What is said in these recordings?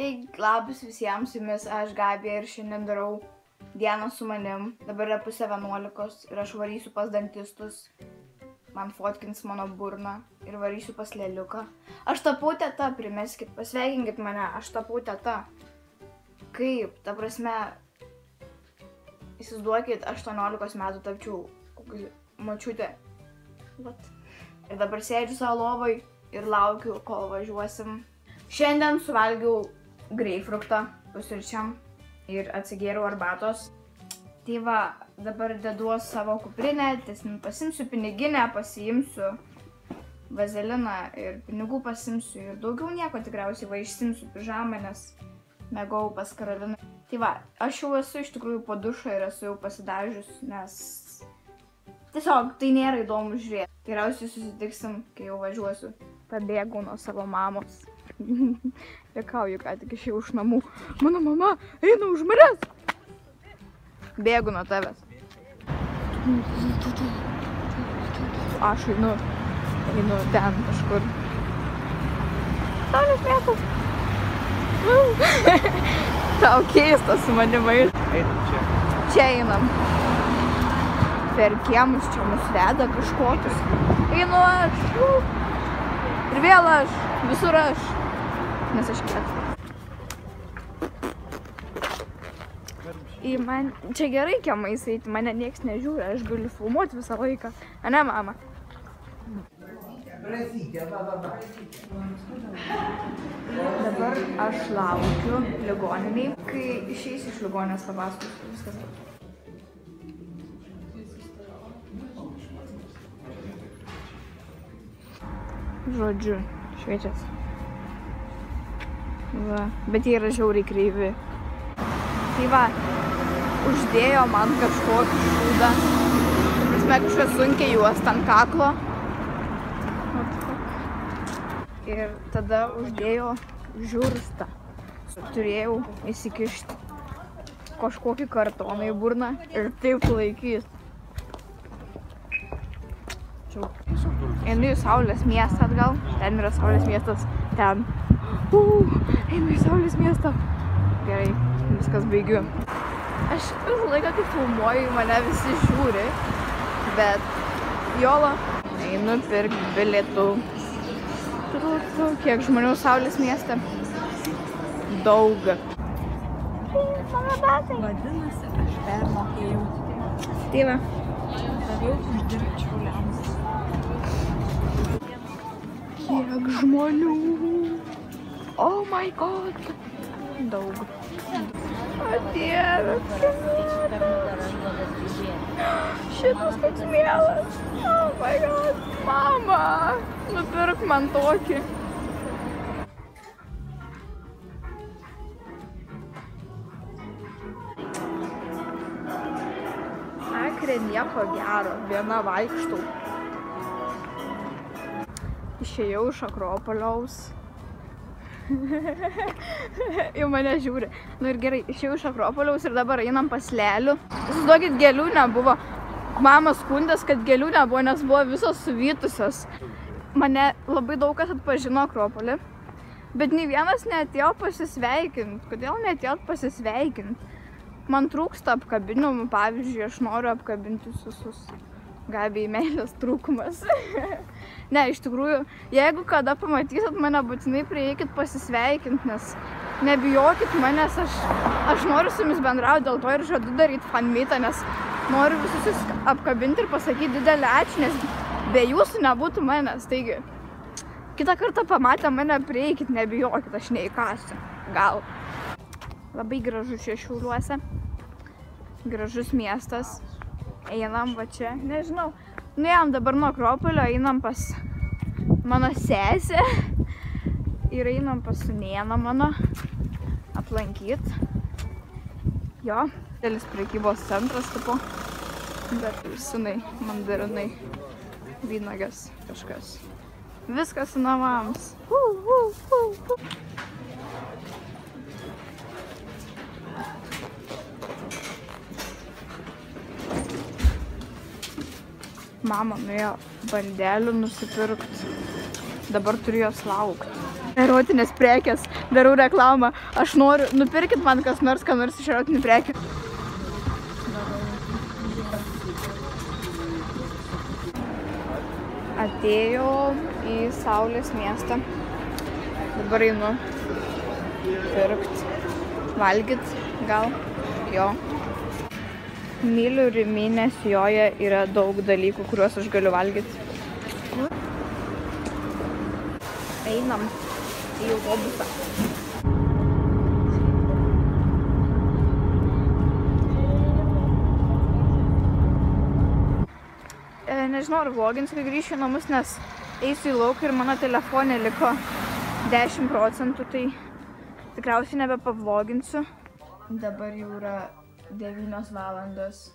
Tai labas visiems, su jumis aš Gabija ir šiandien darau dieną su manim. Dabar yra 10:30 ir aš varysiu pas dantistus. Man fotkins mano burną ir varysiu pas lėliuką. Aš tapau teta, primeskit, pasveikinkit mane, aš tapau teta. Kaip, ta prasme, įsivaizduokit, 18 metų tapčiau močiutė. Ir dabar sėdžiu savo lovoj ir laukiu, kol važiuosim. Šiandien suvalgiau greipfruktą pusryčiam ir atsigėriau arbatos. Tai va, dabar deduos savo kuprinę, pasimsiu piniginę, pasiimsiu vazeliną ir pinigų pasimsiu ir daugiau nieko tikriausiai va išsimsiu pižamą, nes mėgau pas Karoliną. Tai va, aš jau esu iš tikrųjų po dušą ir esu jau pasidažius, nes tiesiog tai nėra įdomu žiūrėti. Tikriausiai susitiksim, kai jau važiuosiu. Pabėgau nuo savo mamos. Bekauju, ką tik išėjau iš namų. Mano mama eina už manęs. Bėgu nuo tavęs. Aš einu ten kažkur. Saulės miestas. Tau keista su manimai. Einam čia. Čia einam. Per kiemus čia mus veda kažkokius. Einu aš. Ir vėl aš. Visur aš. Nes aš kieta. Man čia gerai kiemais eiti, mane nieks nežiūri, aš galiu filmuoti visą laiką. Ane, mama? Dabar aš laukiu ligoniniai. Kai išeis iš ligoninės papasakosiu viskas. Žodžiu, šviečias. Va, bet jie yra žiauriai kreivi. Tai va, uždėjo man kažkokį šūdą. Prasme, kažką sunkiai juos ant kaklo. Ir tada uždėjo žurstą. Turėjau įsikišti kažkokį kartoną į burną ir taip laikys. Einu į Saulės miestą atgal. Ten yra Saulės miestas. Ten. Einu į Saulės miestą. Gerai, viskas baigiu. Aš visą laiką kai filmuoju, mane visi žiūri. Bet jola. Einu pirkti bilietų. Kiek žmonių Saulės mieste? Daug. Vadinasi, aš permokėjau. Tai va. Daviau uždirbti šiauliams. Kiek žmonių. Oh my god. Daug. O Dieve. Šitas koks mielas. Oh my god. Mama. Nupirk man tokį. Akrė nieko gero. Viena vaikštau. Išėjau iš Akropoliaus. Jau mane žiūri. Nu ir gerai, išėjau iš Akropoliaus ir dabar einam pas lėlių. Įsivaizduokit, gėlių nebuvo. Mama skundės, kad gėlių nebuvo, nes buvo visos suvytusios. Mane labai daug kas atpažino Akropolį. Bet nei vienas neatėjo pasisveikinti. Kodėl neatėjot pasisveikinti? Man trūksta apkabinimų. Pavyzdžiui, aš noriu apkabinti visus. Gabijai meilės trūkumas. Ne, iš tikrųjų, jeigu kada pamatysit mane, būtinai prieikit pasisveikinti, nes nebijokit manęs, aš noriu su jumis bendrauti, dėl to ir žadu daryti fanmeetą, nes noriu visus apkabinti ir pasakyti didelį ačiū, nes be jūsų nebūtų manęs. Taigi, kitą kartą pamatę mane, prieikit, nebijokit, aš neįkasiu. Gal. Labai gražu čia Šiauliuose. Gražus miestas. Einam va čia, nežinau. Nuėjom dabar nuo Akropolio, einam pas mano sesę ir einam pas sūnėną mano aplankyt. Jo, didelis prekybos centras tipo, bet sinai, mandarinai, vynuogės kažkas. Viskas su namams. Mama nuėjo bandelių nusipirkti. Dabar turiu jos laukti. Erotinės prekės, darau reklamą. Aš noriu, nupirkit man kas nors iš erotinių prekių. Atėjau į Saulės miestą. Dabar einu pirkt, valgyt, gal, jo. Myliu Rimi, nes joje yra daug dalykų, kuriuos aš galiu valgyti. Einam į autobusą. Nežinau, ar vloginsiu, kai grįšiu į namus, nes eisiu į lauką ir mano telefone liko 10%, tai tikriausiai nebepavloginsiu. Dabar jau yra 9 valandos.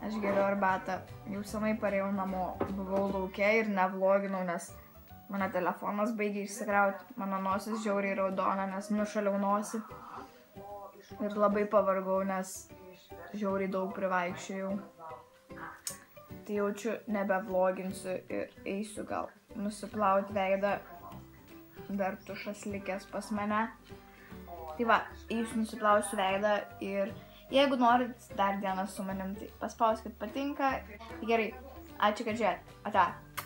Aš geriu arbatą. Jau senai parėjau namo. Buvau lauke ir nevloginau, nes mano telefonas baigė išsikrauti. Mano nosis žiauriai raudona, nes nušaliau nosį. Ir labai pavargau, nes žiauriai daug privaikščiojau. Tai jaučiu, nebevloginsiu ir eisiu gal nusiplauti veidą. Dar tušas likęs pas mane. Tai va, eisiu nusiplausiu veidą ir jeigu norit dar dieną su manim, tai paspauskit patinka. Gerai, ačiū, kad žiūrėt. Ate.